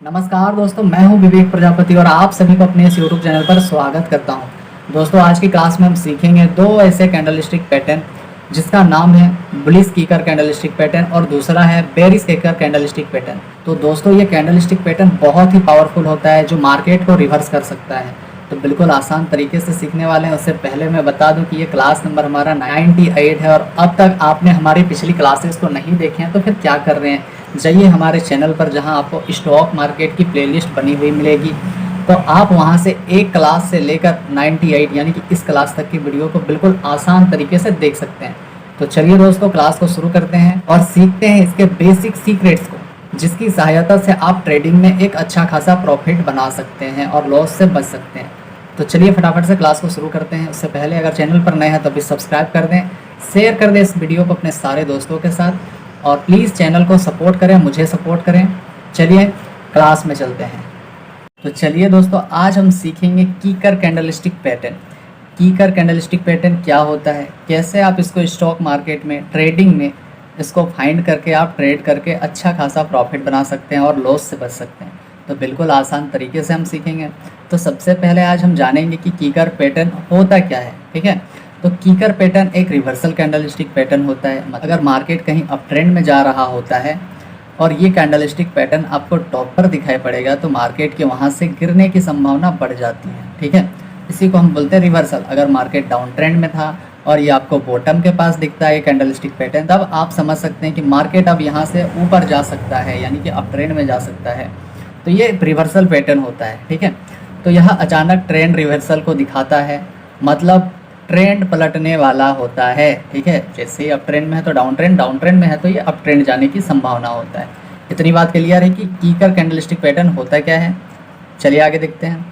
नमस्कार दोस्तों, मैं हूं विवेक प्रजापति और आप सभी को अपने इस यूट्यूब चैनल पर स्वागत करता हूं। दोस्तों, आज की क्लास में हम सीखेंगे दो ऐसे कैंडलस्टिक पैटर्न जिसका नाम है ब्लिस कीकर कैंडलस्टिक पैटर्न और दूसरा है बेरिस कीकर कैंडलस्टिक पैटर्न। तो दोस्तों, ये कैंडलस्टिक पैटर्न बहुत ही पावरफुल होता है जो मार्केट को रिवर्स कर सकता है। तो बिल्कुल आसान तरीके से सीखने वाले हैं। उससे पहले मैं बता दूं कि ये क्लास नंबर हमारा 98 है और अब तक आपने हमारी पिछली क्लासेस को नहीं देखे हैं तो फिर क्या कर रहे हैं। जाइए हमारे चैनल पर जहां आपको स्टॉक मार्केट की प्लेलिस्ट बनी हुई मिलेगी, तो आप वहां से एक क्लास से लेकर 98 यानी कि इस क्लास तक की वीडियो को बिल्कुल आसान तरीके से देख सकते हैं। तो चलिए दोस्तों, क्लास को शुरू करते हैं और सीखते हैं इसके बेसिक सीक्रेट्स को, जिसकी सहायता से आप ट्रेडिंग में एक अच्छा खासा प्रॉफिट बना सकते हैं और लॉस से बच सकते हैं। तो चलिए फटाफट से क्लास को शुरू करते हैं। उससे पहले अगर चैनल पर नए हैं तो भी सब्सक्राइब कर दें, शेयर कर दें इस वीडियो को अपने सारे दोस्तों के साथ और प्लीज़ चैनल को सपोर्ट करें, मुझे सपोर्ट करें। चलिए क्लास में चलते हैं। तो चलिए दोस्तों, आज हम सीखेंगे कीकर कैंडलस्टिक पैटर्न। कीकर कैंडलस्टिक पैटर्न क्या होता है, कैसे आप इसको स्टॉक मार्केट में ट्रेडिंग में इसको फाइंड करके आप ट्रेड करके अच्छा खासा प्रॉफिट बना सकते हैं और लॉस से बच सकते हैं। तो बिल्कुल आसान तरीके से हम सीखेंगे। तो सबसे पहले आज हम जानेंगे कि कीकर पैटर्न होता क्या है। ठीक है, तो कीकर पैटर्न एक रिवर्सल कैंडलस्टिक पैटर्न होता है। अगर मार्केट कहीं अप ट्रेंड में जा रहा होता है और ये कैंडलस्टिक पैटर्न आपको टॉप पर दिखाई पड़ेगा तो मार्केट के वहाँ से गिरने की संभावना बढ़ जाती है। ठीक है, इसी को हम बोलते हैं रिवर्सल। अगर मार्केट डाउन ट्रेंड में था और ये आपको बॉटम के पास दिखता है ये कैंडलस्टिक पैटर्न, तब आप समझ सकते हैं कि मार्केट अब यहाँ से ऊपर जा सकता है, यानी कि अप ट्रेंड में जा सकता है। तो ये रिवर्सल पैटर्न होता है। ठीक है, तो यह अचानक ट्रेंड रिवर्सल को दिखाता है, मतलब ट्रेंड पलटने वाला होता है। ठीक है, जैसे ही अप ट्रेंड में है तो डाउन ट्रेंड में है तो ये अप ट्रेंड जाने की संभावना होता है। इतनी बात क्लियर है कि कीकर कैंडलस्टिक पैटर्न होता क्या है। चलिए आगे देखते हैं।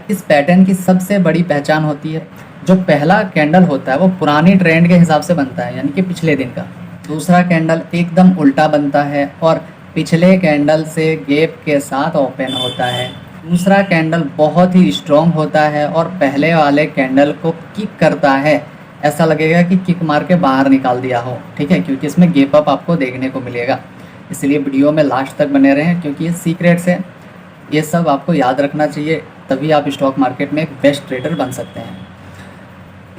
इस पैटर्न की सबसे बड़ी पहचान होती है जो पहला कैंडल होता है वो पुरानी ट्रेंड के हिसाब से बनता है, यानी कि पिछले दिन का। दूसरा कैंडल एकदम उल्टा बनता है और पिछले कैंडल से गैप के साथ ओपन होता है। दूसरा कैंडल बहुत ही स्ट्रॉन्ग होता है और पहले वाले कैंडल को किक करता है, ऐसा लगेगा कि किक मार के बाहर निकाल दिया हो। ठीक है, क्योंकि इसमें गैप अप आपको देखने को मिलेगा। इसलिए वीडियो में लास्ट तक बने रहें क्योंकि ये सीक्रेट्स है, ये सब आपको याद रखना चाहिए, तभी आप स्टॉक मार्केट में एक बेस्ट ट्रेडर बन सकते हैं।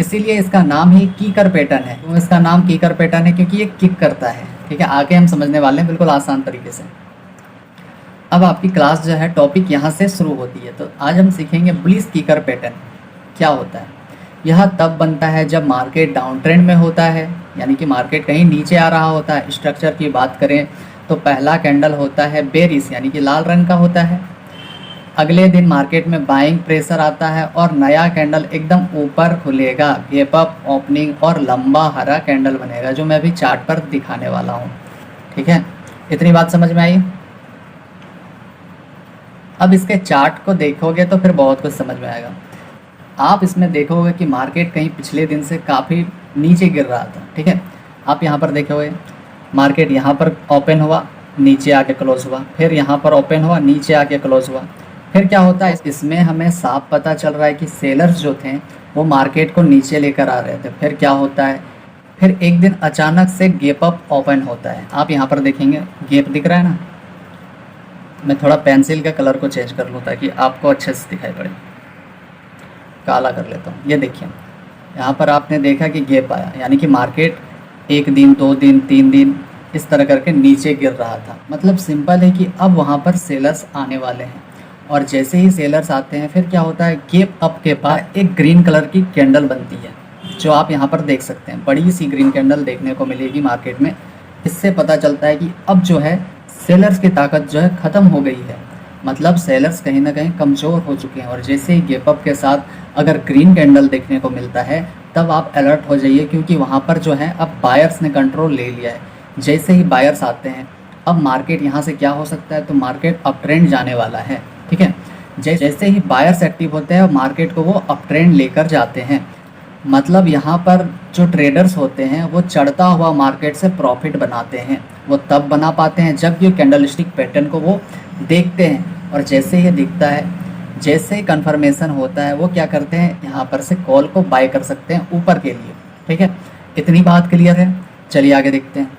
इसीलिए इसका नाम ही कीकर पैटर्न है। तो इसका नाम कीकर पैटर्न है क्योंकि ये किक करता है। ठीक है, आगे हम समझने वाले हैं बिल्कुल आसान तरीके से। अब आपकी क्लास जो है टॉपिक यहाँ से शुरू होती है। तो आज हम सीखेंगे ब्लिस कीकर पैटर्न क्या होता है। यह तब बनता है जब मार्केट डाउन ट्रेंड में होता है, यानी कि मार्केट कहीं नीचे आ रहा होता है। स्ट्रक्चर की बात करें तो पहला कैंडल होता है बेरिस, यानी कि लाल रंग का होता है। अगले दिन मार्केट में बाइंग प्रेशर आता है और नया कैंडल एकदम ऊपर खुलेगा, गैप अप ओपनिंग और लंबा हरा कैंडल बनेगा, जो मैं अभी चार्ट पर दिखाने वाला हूँ। ठीक है, इतनी बात समझ में आई। अब इसके चार्ट को देखोगे तो फिर बहुत कुछ समझ में आएगा। आप इसमें देखोगे कि मार्केट कहीं पिछले दिन से काफ़ी नीचे गिर रहा था। ठीक है, आप यहाँ पर देखोगे मार्केट यहाँ पर ओपन हुआ, नीचे आके क्लोज हुआ, फिर यहाँ पर ओपन हुआ, नीचे आके क्लोज हुआ। फिर क्या होता है, इसमें हमें साफ पता चल रहा है कि सेलर्स जो थे वो मार्केट को नीचे लेकर आ रहे थे। फिर क्या होता है, फिर एक दिन अचानक से गैप अप ओपन होता है। आप यहाँ पर देखेंगे गैप दिख रहा है ना। मैं थोड़ा पेंसिल का कलर को चेंज कर लूँ ताकि आपको अच्छे से दिखाई पड़े। काला कर लेता हूँ। ये देखिए, यहाँ पर आपने देखा कि गैप आया, यानी कि मार्केट एक दिन, 2 दिन, 3 दिन इस तरह करके नीचे गिर रहा था। मतलब सिंपल है कि अब वहाँ पर सेलर्स आने वाले हैं और जैसे ही सेलर्स आते हैं फिर क्या होता है, गैप अप के बाद एक ग्रीन कलर की कैंडल बनती है, जो आप यहाँ पर देख सकते हैं। बड़ी सी ग्रीन कैंडल देखने को मिलेगी मार्केट में। इससे पता चलता है कि अब जो है सेलर्स की ताकत जो है ख़त्म हो गई है, मतलब सेलर्स कहीं ना कहीं कमज़ोर हो चुके हैं। और जैसे ही गैप अप के साथ अगर ग्रीन कैंडल देखने को मिलता है तब आप अलर्ट हो जाइए, क्योंकि वहाँ पर जो है अब बायर्स ने कंट्रोल ले लिया है। जैसे ही बायर्स आते हैं अब मार्केट यहाँ से क्या हो सकता है, तो मार्केट अप ट्रेंड जाने वाला है। ठीक है, जैसे ही बायर्स एक्टिव होते हैं मार्केट को वो अप ट्रेंड लेकर जाते हैं। मतलब यहाँ पर जो ट्रेडर्स होते हैं वो चढ़ता हुआ मार्केट से प्रॉफिट बनाते हैं। वो तब बना पाते हैं जब ये कैंडलस्टिक पैटर्न को वो देखते हैं और जैसे ही दिखता है, जैसे ही कन्फर्मेशन होता है, वो क्या करते हैं, यहाँ पर से कॉल को बाय कर सकते हैं ऊपर के लिए। ठीक है, इतनी बात क्लियर है। चलिए आगे देखते हैं।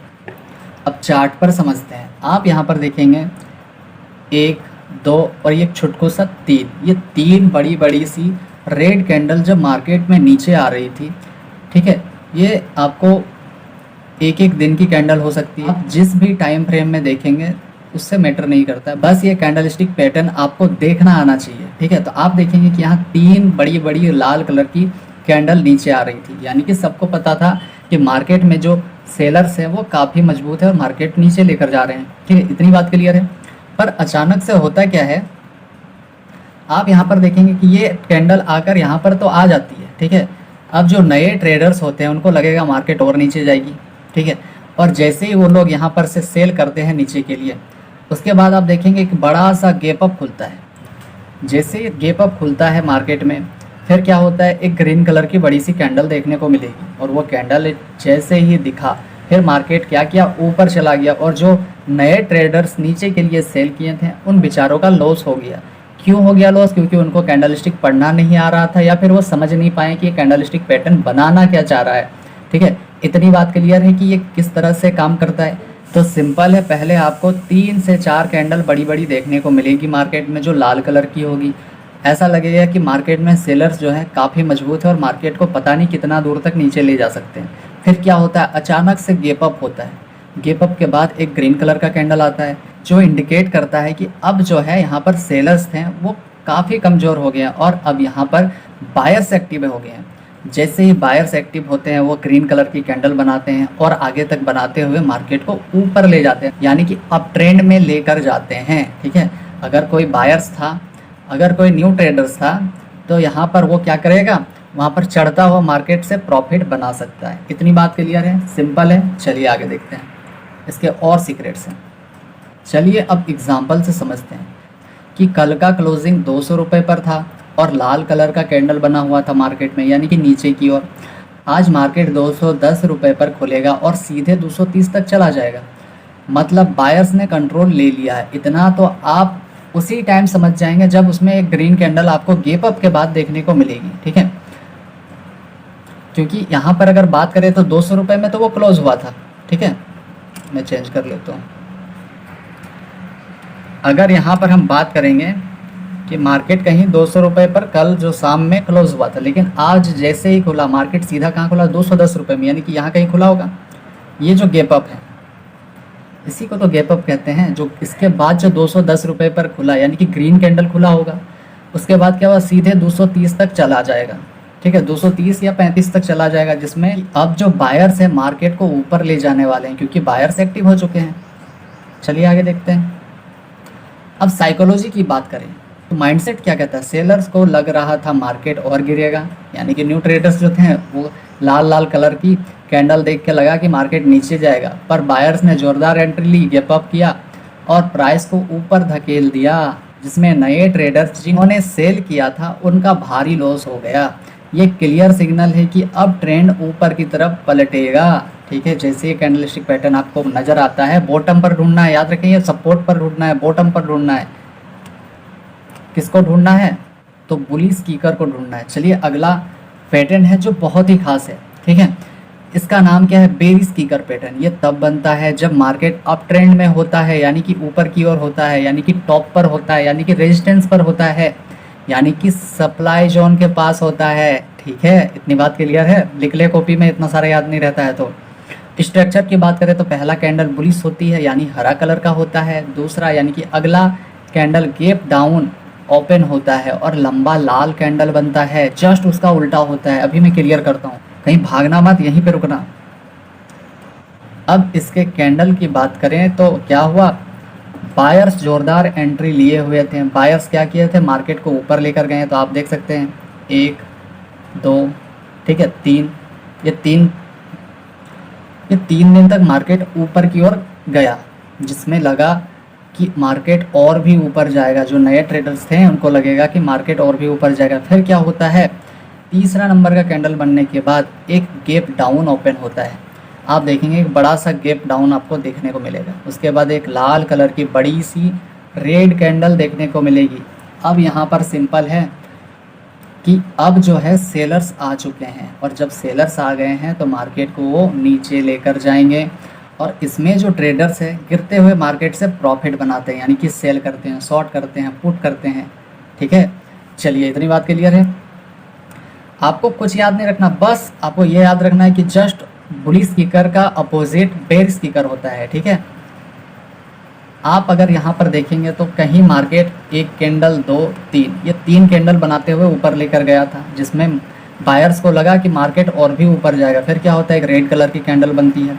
अब चार्ट पर समझते हैं। आप यहाँ पर देखेंगे 1, 2 और ये छुटकू सा 3, ये 3 बड़ी बड़ी सी रेड कैंडल जब मार्केट में नीचे आ रही थी, ठीक है, ये आपको एक एक दिन की कैंडल हो सकती है, आप जिस भी टाइम फ्रेम में देखेंगे उससे मैटर नहीं करता है, बस ये कैंडलस्टिक पैटर्न आपको देखना आना चाहिए, ठीक है। तो आप देखेंगे कि यहाँ 3 बड़ी बड़ी लाल कलर की कैंडल नीचे आ रही थी, यानी कि सबको पता था कि मार्केट में जो सेलर्स हैं वो काफ़ी मजबूत है और मार्केट नीचे लेकर जा रहे हैं, ठीक है, इतनी बात क्लियर है। पर अचानक से होता क्या है, आप यहाँ पर देखेंगे कि ये कैंडल आकर यहाँ पर तो आ जाती है, ठीक है। अब जो नए ट्रेडर्स होते हैं उनको लगेगा मार्केट और नीचे जाएगी, ठीक है, और जैसे ही वो लोग यहाँ पर से सेल करते हैं नीचे के लिए, उसके बाद आप देखेंगे एक बड़ा सा गैप अप खुलता है। जैसे ही गैप अप खुलता है मार्केट में, फिर क्या होता है, एक ग्रीन कलर की बड़ी सी कैंडल देखने को मिलेगी, और वो कैंडल जैसे ही दिखा, फिर मार्केट क्या किया, ऊपर चला गया, और जो नए ट्रेडर्स नीचे के लिए सेल किए थे उन बेचारों का लॉस हो गया। क्यों हो गया लॉस? क्योंकि उनको कैंडलस्टिक पढ़ना नहीं आ रहा था, या फिर वो समझ नहीं पाए कि ये कैंडलस्टिक पैटर्न बनाना क्या चाह रहा है, ठीक है। इतनी बात क्लियर है कि ये किस तरह से काम करता है। तो सिंपल है, पहले आपको 3 से 4 कैंडल बड़ी बड़ी देखने को मिलेगी मार्केट में जो लाल कलर की होगी। ऐसा लगेगा कि मार्केट में सेलर्स जो है काफ़ी मजबूत है और मार्केट को पता नहीं कितना दूर तक नीचे ले जा सकते हैं। फिर क्या होता है, अचानक से गैप अप होता है। गैप अप के बाद एक ग्रीन कलर का कैंडल आता है जो इंडिकेट करता है कि अब जो है यहाँ पर सेलर्स थे वो काफ़ी कमज़ोर हो गए हैं और अब यहाँ पर बायर्स एक्टिव हो गए हैं। जैसे ही बायर्स एक्टिव होते हैं वो ग्रीन कलर की कैंडल बनाते हैं और आगे तक बनाते हुए मार्केट को ऊपर ले जाते हैं, यानी कि अप ट्रेंड में लेकर जाते हैं, ठीक है। अगर कोई बायर्स था, अगर कोई न्यू ट्रेडर्स था, तो यहाँ पर वो क्या करेगा, वहाँ पर चढ़ता हुआ मार्केट से प्रॉफिट बना सकता है। इतनी बात क्लियर है, सिंपल है। चलिए आगे देखते हैं, इसके और सीक्रेट्स हैं। चलिए अब एग्जाम्पल से समझते हैं कि कल का क्लोजिंग 200 रुपये पर था और लाल कलर का कैंडल बना हुआ था मार्केट में, यानी कि नीचे की ओर। आज मार्केट 210 रुपये पर खुलेगा और सीधे 230 तक चला जाएगा, मतलब बायर्स ने कंट्रोल ले लिया है। इतना तो आप उसी टाइम समझ जाएंगे जब उसमें एक ग्रीन कैंडल आपको गैप अप के बाद देखने को मिलेगी, ठीक है। क्योंकि यहाँ पर अगर बात करें तो 200 रुपये में तो वो क्लोज हुआ था, ठीक है। मैं चेंज कर लेता हूँ। अगर यहाँ पर हम बात करेंगे कि मार्केट कहीं 200 रुपये पर कल जो शाम में क्लोज हुआ था, लेकिन आज जैसे ही खुला मार्केट सीधा कहाँ खुला, 210 रुपये में, यानी कि यहाँ कहीं खुला होगा। ये जो गैप अप है इसी को तो गैप अप कहते हैं। जो इसके बाद जो 210 रुपये पर खुला, यानी कि ग्रीन कैंडल खुला होगा, उसके बाद क्या हुआ, सीधे 230 तक चला जाएगा, ठीक है। 230 या 35 तक चला जाएगा, जिसमें अब जो बायर्स हैं मार्केट को ऊपर ले जाने वाले हैं, क्योंकि बायर्स एक्टिव हो चुके हैं। चलिए आगे देखते हैं। अब साइकोलॉजी की बात करें तो माइंडसेट क्या कहता है, सेलर्स को लग रहा था मार्केट और गिरेगा, यानी कि न्यू ट्रेडर्स जो थे वो लाल लाल कलर की कैंडल देख के लगा कि मार्केट नीचे जाएगा, पर बायर्स ने जोरदार एंट्री ली, गैप अप किया और प्राइस को ऊपर धकेल दिया, जिसमें नए ट्रेडर्स जिन्होंने सेल किया था उनका भारी लॉस हो गया। ये क्लियर सिग्नल है कि अब ट्रेंड ऊपर की तरफ पलटेगा, ठीक है। जैसे ये कैंडलस्टिक पैटर्न आपको नजर आता है, बॉटम पर ढूंढना है, याद रखें, ये सपोर्ट पर ढूंढना है, बॉटम पर ढूंढना है। किसको ढूंढना है, तो बुलिश किकर को ढूंढना है। चलिए अगला पैटर्न है जो बहुत ही खास है, ठीक है। इसका नाम क्या है, बेरिश किकर पैटर्न। ये तब बनता है जब मार्केट अप ट्रेंड में होता है, यानी कि ऊपर की ओर होता है, यानी कि टॉप पर होता है, यानी कि रेजिस्टेंस पर होता है, यानी कि सप्लाई जोन के पास होता है, ठीक है। इतनी बात क्लियर है, लिख ले कॉपी में, इतना सारा याद नहीं रहता है। तो स्ट्रक्चर की बात करें तो पहला कैंडल बुलिश होती है, यानी हरा कलर का होता है। दूसरा यानी कि अगला कैंडल गैप डाउन ओपन होता है और लंबा लाल कैंडल बनता है, जस्ट उसका उल्टा होता है। अभी मैं क्लियर करता हूँ, कहीं भागना मत, यहीं पे रुकना। अब इसके कैंडल की बात करें तो क्या हुआ, बायर्स जोरदार एंट्री लिए हुए थे। बायर्स क्या किए थे, मार्केट को ऊपर लेकर गए, तो आप देख सकते हैं 1 2, ठीक है, 3, ये 3 दिन तक मार्केट ऊपर की ओर गया, जिसमें लगा कि मार्केट और भी ऊपर जाएगा। जो नए ट्रेडर्स थे उनको लगेगा कि मार्केट और भी ऊपर जाएगा। फिर क्या होता है, तीसरा नंबर का कैंडल बनने के बाद एक गैप डाउन ओपन होता है। आप देखेंगे एक बड़ा सा गैप डाउन आपको देखने को मिलेगा। उसके बाद एक लाल कलर की बड़ी सी रेड कैंडल देखने को मिलेगी। अब यहाँ पर सिंपल है कि अब जो है सेलर्स आ चुके हैं, और जब सेलर्स आ गए हैं तो मार्केट को वो नीचे लेकर जाएंगे और इसमें जो ट्रेडर्स है गिरते हुए मार्केट से प्रॉफिट बनाते हैं, यानी कि सेल करते हैं, शॉर्ट करते हैं, पुट करते हैं। ठीक है, चलिए इतनी बात क्लियर है। आपको कुछ याद नहीं रखना, बस आपको ये याद रखना है कि जस्ट बुलिश किकर का अपोजिट बेयरिश किकर होता है। ठीक है, आप अगर यहाँ पर देखेंगे तो कहीं मार्केट एक कैंडल, दो, तीन, ये 3 कैंडल बनाते हुए ऊपर लेकर गया था, जिसमें बायर्स को लगा कि मार्केट और भी ऊपर जाएगा। फिर क्या होता है, एक रेड कलर की कैंडल बनती है,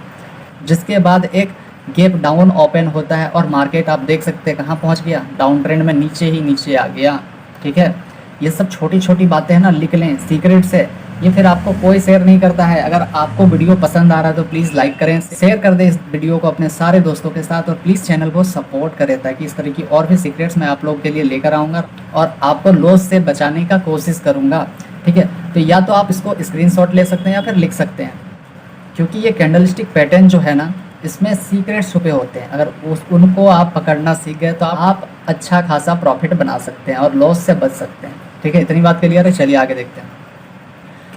जिसके बाद एक गैप डाउन ओपन होता है और मार्केट आप देख सकते हैं कहाँ पहुँच गया, डाउन ट्रेंड में नीचे ही नीचे आ गया। ठीक है, ये सब छोटी छोटी बातें हैं ना, लिख लें, सीक्रेट्स है ये, फिर आपको कोई शेयर नहीं करता है। अगर आपको वीडियो पसंद आ रहा है तो प्लीज़ लाइक करें, शेयर कर दें इस वीडियो को अपने सारे दोस्तों के साथ, और प्लीज़ चैनल को सपोर्ट करें ताकि इस तरह की और भी सीक्रेट्स मैं आप लोगों के लिए लेकर आऊँगा और आपको लॉस से बचाने का कोशिश करूँगा। ठीक है, तो या तो आप इसको स्क्रीनशॉट ले सकते हैं या फिर लिख सकते हैं, क्योंकि ये कैंडलस्टिक पैटर्न जो है ना, इसमें सीक्रेट छुपे होते हैं। अगर उनको आप पकड़ना सीख गए तो आप अच्छा खासा प्रॉफिट बना सकते हैं और लॉस से बच सकते हैं। ठीक है, इतनी बात क्लियर है। चलिए आगे देखते हैं।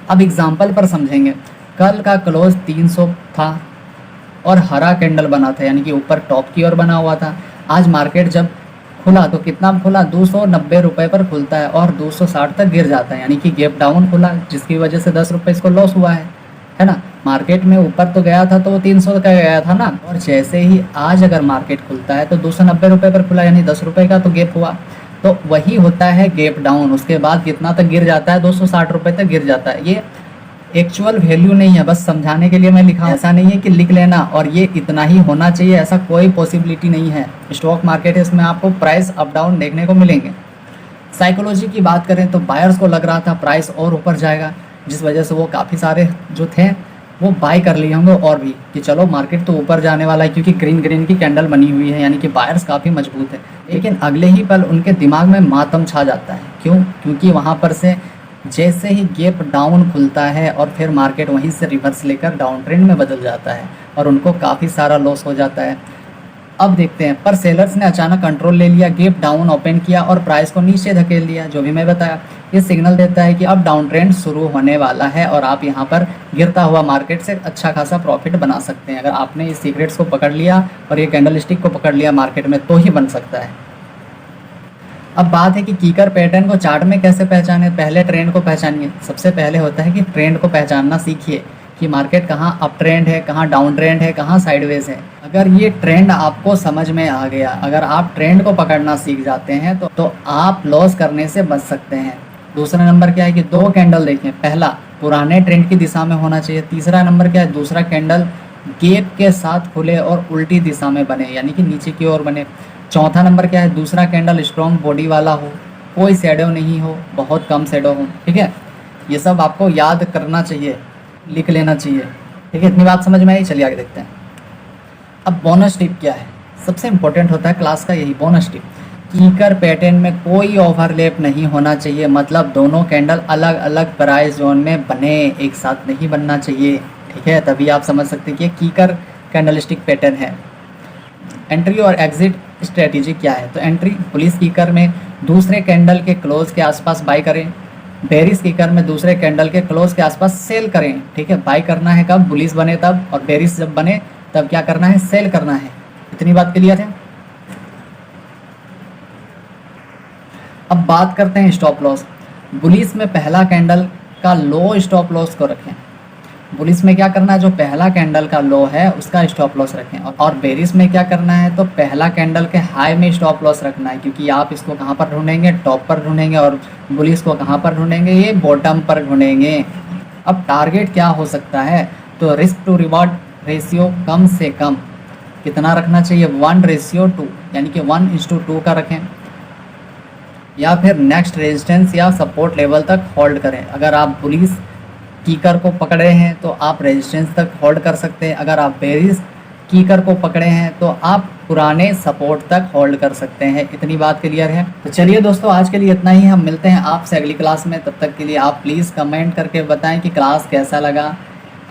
अब एग्जाम्पल पर समझेंगे। कल का क्लोज 300 था और हरा कैंडल बना था, यानी कि ऊपर टॉप की ओर बना हुआ था। आज मार्केट जब खुला तो कितना खुला, 290 रुपये पर खुलता है और 260 तक गिर जाता है, यानी कि गैप डाउन खुला, जिसकी वजह से 10 रुपये इसको लॉस हुआ है ना। मार्केट में ऊपर तो गया था तो 300 का गया था ना, और जैसे ही आज अगर मार्केट खुलता है तो 290 रुपये पर खुला, यानी 10 रुपये का तो गैप हुआ, तो वही होता है गैप डाउन। उसके बाद कितना तक गिर जाता है, 260 रुपये तक गिर जाता है। ये एक्चुअल वैल्यू नहीं है, बस समझाने के लिए मैं लिखा हूं। ऐसा नहीं है कि लिख लेना और ये इतना ही होना चाहिए, ऐसा कोई पॉसिबिलिटी नहीं है। स्टॉक मार्केट है, इसमें आपको प्राइस अप डाउन देखने को मिलेंगे। साइकोलॉजी की बात करें तो बायर्स को लग रहा था प्राइस और ऊपर जाएगा, जिस वजह से वो काफ़ी सारे जो थे वो बाय कर लिए होंगे और भी, कि चलो मार्केट तो ऊपर जाने वाला है, क्योंकि ग्रीन ग्रीन की कैंडल बनी हुई है, यानी कि बायर्स काफ़ी मजबूत है। लेकिन अगले ही पल उनके दिमाग में मातम छा जाता है। क्यों? क्योंकि वहाँ पर से जैसे ही गैप डाउन खुलता है और फिर मार्केट वहीं से रिवर्स लेकर डाउन ट्रेंड में बदल जाता है और उनको काफ़ी सारा लॉस हो जाता है। अब देखते हैं, पर सेलर्स ने अचानक कंट्रोल ले लिया, गैप डाउन ओपन किया और प्राइस को नीचे धकेल दिया। जो भी मैं बताया, ये सिग्नल देता है कि अब डाउन ट्रेंड शुरू होने वाला है और आप यहाँ पर गिरता हुआ मार्केट से अच्छा खासा प्रॉफिट बना सकते हैं। अगर आपने इस सीक्रेट्स को पकड़ लिया और ये कैंडल स्टिक को पकड़ लिया मार्केट में, तो ही बन सकता है। अब बात है कि कीकर पैटर्न को चार्ट में कैसे पहचाने। पहले ट्रेंड को पहचानिए। सबसे पहले होता है कि ट्रेंड को पहचानना सीखिए कि मार्केट कहाँ अप ट्रेंड है, कहाँ डाउन ट्रेंड है, कहाँ साइडवेज है। अगर ये ट्रेंड आपको समझ में आ गया, अगर आप ट्रेंड को पकड़ना सीख जाते हैं तो आप लॉस करने से बच सकते हैं। दूसरा नंबर क्या है कि 2 कैंडल देखें। पहला पुराने ट्रेंड की दिशा में होना चाहिए। तीसरा नंबर क्या है, दूसरा कैंडल गैप के साथ खुले और उल्टी दिशा में बने, यानी कि नीचे की ओर बने। चौथा नंबर क्या है, दूसरा कैंडल स्ट्रॉन्ग बॉडी वाला हो, कोई शेडो नहीं हो, बहुत कम शेडो हो। ठीक है, ये सब आपको याद करना चाहिए, लिख लेना चाहिए। ठीक है, इतनी बात समझ में आई। चलिए आगे देखते हैं। अब बोनस टिप क्या है, सबसे इंपॉर्टेंट होता है क्लास का यही बोनस टिप। कीकर पैटर्न में कोई ओवरलैप नहीं होना चाहिए, मतलब दोनों कैंडल अलग अलग प्राइस जोन में बने, एक साथ नहीं बनना चाहिए। ठीक है, तभी आप समझ सकते हैं कि कीकर कैंडलस्टिक पैटर्न है। एंट्री और एग्जिट स्ट्रेटेजी क्या है, तो एंट्री बुलिश कीकर में दूसरे कैंडल के क्लोज के आसपास बाय करें, बेरिश कीकर में दूसरे कैंडल के क्लोज के आसपास सेल करें। ठीक है, बाय करना है कब, बुलिश बने तब, और बेरिश जब बने तब क्या करना है, सेल करना है। इतनी बात क्लियर है। अब बात करते हैं स्टॉप लॉस। बुलिश में पहला कैंडल का लो स्टॉप लॉस को रखें। बुलिश में क्या करना है, जो पहला कैंडल का लो है उसका स्टॉप लॉस रखें। और बेरिश में क्या करना है, तो पहला कैंडल के हाई में स्टॉप लॉस रखना है, क्योंकि आप इसको कहाँ पर ढूंढेंगे, टॉप पर ढूंढेंगे, और बुलिश को कहाँ पर ढूंढेंगे, ये बॉटम पर ढूंढेंगे। अब टारगेट क्या हो सकता है, तो रिस्क टू रिवॉर्ड रेशियो कम से कम कितना रखना चाहिए, 1:2, यानी कि 1:2 का रखें, या फिर नेक्स्ट रेजिस्टेंस या सपोर्ट लेवल तक होल्ड करें। अगर आप बुलिश कीकर को पकड़े हैं तो आप रेजिस्टेंस तक होल्ड कर सकते हैं, अगर आप बेरिश कीकर को पकड़े हैं तो आप पुराने सपोर्ट तक होल्ड कर सकते हैं। इतनी बात क्लियर है। तो चलिए दोस्तों, आज के लिए इतना ही। हम मिलते हैं आपसे अगली क्लास में। तब तक के लिए आप प्लीज़ कमेंट करके बताएं कि क्लास कैसा लगा।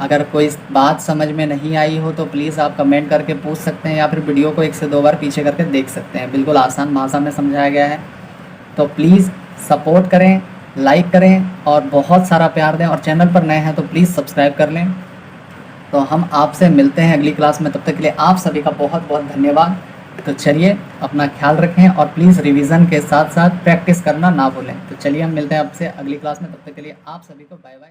अगर कोई बात समझ में नहीं आई हो तो प्लीज़ आप कमेंट करके पूछ सकते हैं, या फिर वीडियो को 1 से 2 बार पीछे करके देख सकते हैं। बिल्कुल आसान भाषा में समझाया गया है। तो प्लीज़ सपोर्ट करें, लाइक करें और बहुत सारा प्यार दें, और चैनल पर नए हैं तो प्लीज़ सब्सक्राइब कर लें। तो हम आपसे मिलते हैं अगली क्लास में, तब तक के लिए आप सभी का बहुत बहुत धन्यवाद। तो चलिए अपना ख्याल रखें और प्लीज़ रिवीजन के साथ साथ प्रैक्टिस करना ना भूलें। तो चलिए हम मिलते हैं आपसे अगली क्लास में, तब तक के लिए आप सभी को बाय बाय।